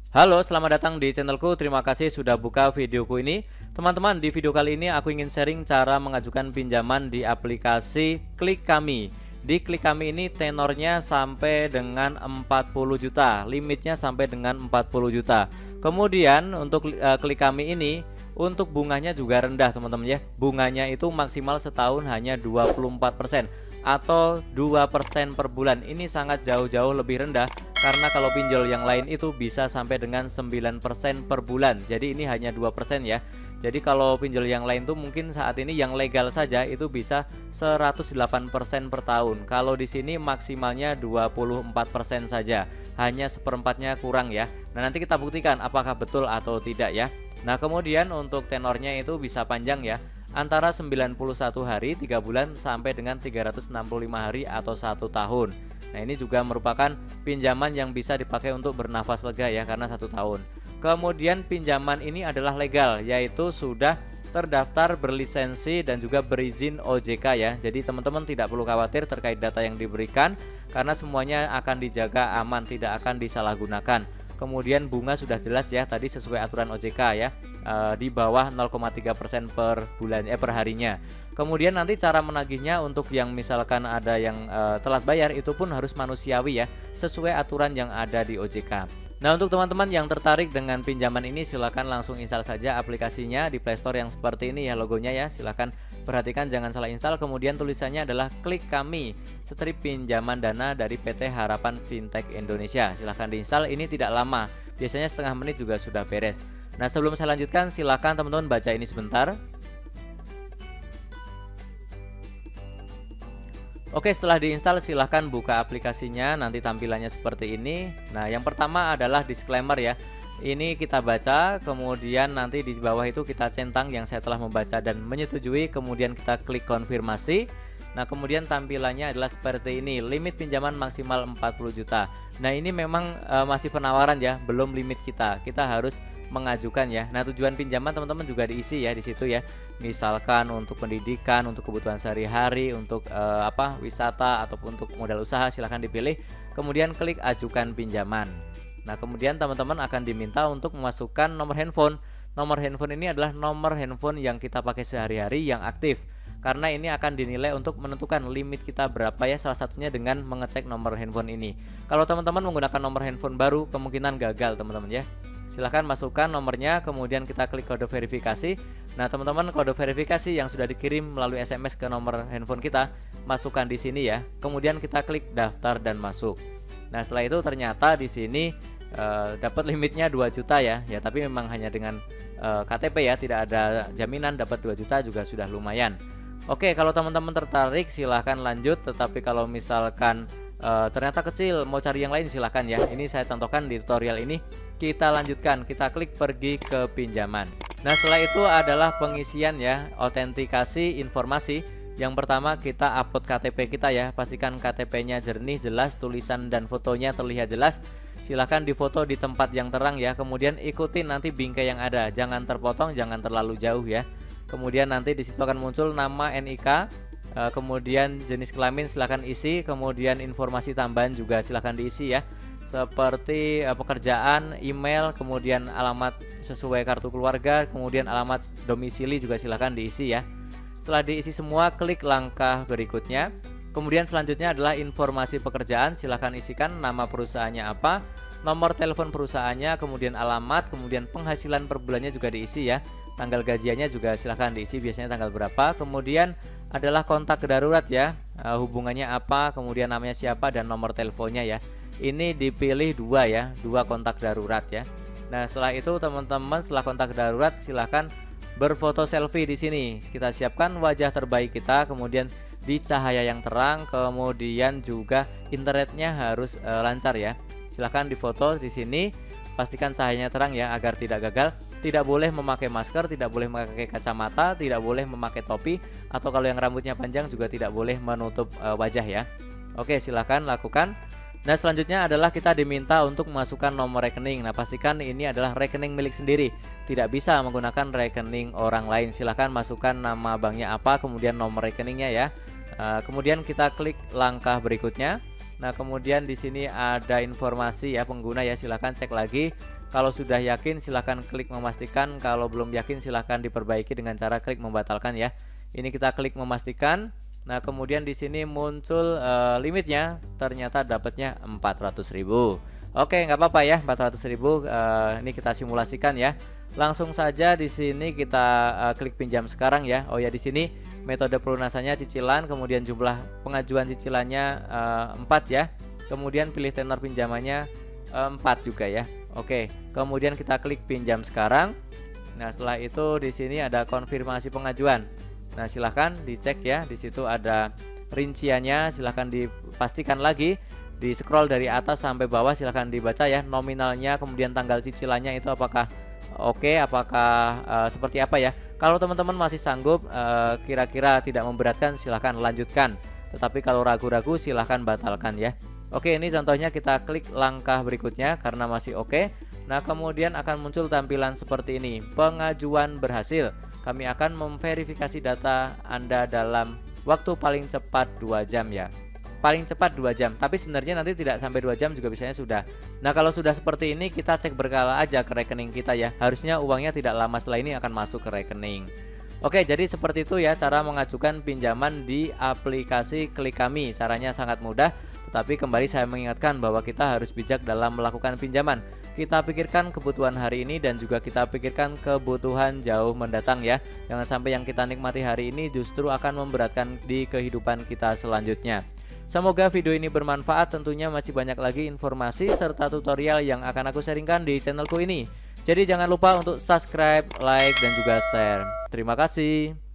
Halo, selamat datang di channelku. Terima kasih sudah buka videoku ini. Teman-teman, di video kali ini aku ingin sharing cara mengajukan pinjaman di aplikasi Klik Kami. Di Klik Kami ini tenornya sampai dengan 40 juta, limitnya sampai dengan 40 juta. Kemudian untuk Klik Kami ini untuk bunganya juga rendah, teman-teman ya. Bunganya itu maksimal setahun hanya 24% atau 2% per bulan. Ini sangat jauh-jauh lebih rendah karena kalau pinjol yang lain itu bisa sampai dengan 9% per bulan. Jadi ini hanya 2% ya. Jadi kalau pinjol yang lain tuh mungkin saat ini yang legal saja itu bisa 108% per tahun. Kalau di sini maksimalnya 24% saja. Hanya seperempatnya kurang ya. Nah, nanti kita buktikan apakah betul atau tidak ya. Nah, kemudian untuk tenornya itu bisa panjang ya, antara 91 hari 3 bulan sampai dengan 365 hari atau 1 tahun. Nah, ini juga merupakan pinjaman yang bisa dipakai untuk bernafas lega ya, karena 1 tahun. Kemudian pinjaman ini adalah legal, yaitu sudah terdaftar, berlisensi dan juga berizin OJK ya. Jadi teman-teman tidak perlu khawatir terkait data yang diberikan karena semuanya akan dijaga aman, tidak akan disalahgunakan. Kemudian bunga sudah jelas ya, tadi sesuai aturan OJK ya, di bawah 0,3% per bulan per harinya. Kemudian nanti cara menagihnya untuk yang misalkan ada yang telat bayar itu pun harus manusiawi ya, sesuai aturan yang ada di OJK. Nah, untuk teman-teman yang tertarik dengan pinjaman ini silahkan langsung install saja aplikasinya di Play Store yang seperti ini ya logonya ya. Silahkan perhatikan jangan salah install. Kemudian tulisannya adalah Klik Kami, strip pinjaman dana dari PT Harapan Fintech Indonesia. Silahkan diinstal, ini tidak lama, biasanya setengah menit juga sudah beres. Nah, sebelum saya lanjutkan silahkan teman-teman baca ini sebentar. Oke, setelah diinstal silahkan buka aplikasinya, nanti tampilannya seperti ini. Nah, yang pertama adalah disclaimer ya. Ini kita baca, kemudian nanti di bawah itu kita centang yang saya telah membaca dan menyetujui, kemudian kita klik konfirmasi. Nah, kemudian tampilannya adalah seperti ini, limit pinjaman maksimal 40 juta. Nah, ini memang masih penawaran ya, belum limit kita. Kita harus mengajukan ya. Nah, tujuan pinjaman teman-teman juga diisi ya di situ ya. Misalkan untuk pendidikan, untuk kebutuhan sehari-hari, untuk wisata ataupun untuk modal usaha, silahkan dipilih. Kemudian klik ajukan pinjaman. Nah, kemudian teman-teman akan diminta untuk memasukkan nomor handphone. Nomor handphone ini adalah nomor handphone yang kita pakai sehari-hari yang aktif. Karena ini akan dinilai untuk menentukan limit kita berapa ya, salah satunya dengan mengecek nomor handphone ini. Kalau teman-teman menggunakan nomor handphone baru kemungkinan gagal teman-teman ya. Silahkan masukkan nomornya, kemudian kita klik kode verifikasi. Nah, teman-teman, kode verifikasi yang sudah dikirim melalui SMS ke nomor handphone kita masukkan di sini ya. Kemudian kita klik daftar dan masuk. Nah, setelah itu ternyata di sini dapat limitnya 2 juta ya. Ya, tapi memang hanya dengan KTP ya, tidak ada jaminan, dapat 2 juta juga sudah lumayan. Oke, kalau teman-teman tertarik silahkan lanjut, tetapi kalau misalkan ternyata kecil mau cari yang lain silahkan ya. Ini saya contohkan di tutorial ini. Kita lanjutkan, kita klik pergi ke pinjaman. Nah, setelah itu adalah pengisian ya, autentikasi informasi. Yang pertama kita upload KTP kita ya, pastikan KTP-nya jernih, jelas, tulisan dan fotonya terlihat jelas. Silahkan difoto di tempat yang terang ya, kemudian ikutin nanti bingkai yang ada, jangan terpotong, jangan terlalu jauh ya. Kemudian nanti disitu akan muncul nama NIK, kemudian jenis kelamin silahkan isi, kemudian informasi tambahan juga silahkan diisi ya, seperti pekerjaan, email, kemudian alamat sesuai kartu keluarga, kemudian alamat domisili juga silahkan diisi ya. Setelah diisi semua, klik langkah berikutnya. Kemudian selanjutnya adalah informasi pekerjaan, silahkan isikan nama perusahaannya apa, nomor telepon perusahaannya, kemudian alamat, kemudian penghasilan per bulannya juga diisi ya. Tanggal gajiannya juga silahkan diisi, biasanya tanggal berapa. Kemudian adalah kontak darurat ya, hubungannya apa, kemudian namanya siapa dan nomor teleponnya ya. Ini dipilih 2 ya, 2 kontak darurat ya. Nah, setelah itu teman-teman setelah kontak darurat silahkan berfoto selfie di sini. Kita siapkan wajah terbaik kita, kemudian di cahaya yang terang, kemudian juga internetnya harus lancar ya. Silahkan difoto di sini, pastikan cahayanya terang ya agar tidak gagal. Tidak boleh memakai masker, tidak boleh memakai kacamata, tidak boleh memakai topi, atau kalau yang rambutnya panjang juga tidak boleh menutup wajah ya. Oke, silahkan lakukan. Nah, selanjutnya adalah kita diminta untuk memasukkan nomor rekening. Nah, pastikan ini adalah rekening milik sendiri, tidak bisa menggunakan rekening orang lain. Silahkan masukkan nama banknya apa, kemudian nomor rekeningnya ya. Kemudian kita klik langkah berikutnya. Nah, kemudian di sini ada informasi ya pengguna ya, silahkan cek lagi. Kalau sudah yakin silahkan klik memastikan, kalau belum yakin silahkan diperbaiki dengan cara klik membatalkan ya. Ini kita klik memastikan. Nah kemudian di sini muncul limitnya, ternyata dapatnya 400.000. Oke, nggak apa-apa ya, 400.000. Ini kita simulasikan ya. Langsung saja di sini kita klik pinjam sekarang ya. Oh ya, di sini metode pelunasannya cicilan, kemudian jumlah pengajuan cicilannya 4 ya. Kemudian pilih tenor pinjamannya 4 juga ya. Oke, kemudian kita klik pinjam sekarang. Nah setelah itu di sini ada konfirmasi pengajuan. Nah silahkan dicek ya, di situ ada rinciannya, silahkan dipastikan lagi, di scroll dari atas sampai bawah silahkan dibaca ya, nominalnya, kemudian tanggal cicilannya itu apakah oke, apakah seperti apa ya. Kalau teman-teman masih sanggup, kira-kira tidak memberatkan, silahkan lanjutkan, tetapi kalau ragu-ragu silahkan batalkan ya. Oke, ini contohnya, kita klik langkah berikutnya karena masih oke. Nah kemudian akan muncul tampilan seperti ini, pengajuan berhasil. Kami akan memverifikasi data Anda dalam waktu paling cepat 2 jam ya. Paling cepat 2 jam, tapi sebenarnya nanti tidak sampai 2 jam juga bisanya sudah. Nah kalau sudah seperti ini, kita cek berkala aja ke rekening kita ya. Harusnya uangnya tidak lama setelah ini akan masuk ke rekening. Oke, jadi seperti itu ya cara mengajukan pinjaman di aplikasi Klik Kami. Caranya sangat mudah, tetapi kembali saya mengingatkan bahwa kita harus bijak dalam melakukan pinjaman. Kita pikirkan kebutuhan hari ini dan juga kita pikirkan kebutuhan jauh mendatang ya. Jangan sampai yang kita nikmati hari ini justru akan memberatkan di kehidupan kita selanjutnya. Semoga video ini bermanfaat, tentunya masih banyak lagi informasi serta tutorial yang akan aku sharingkan di channelku ini. Jadi jangan lupa untuk subscribe, like, dan juga share. Terima kasih.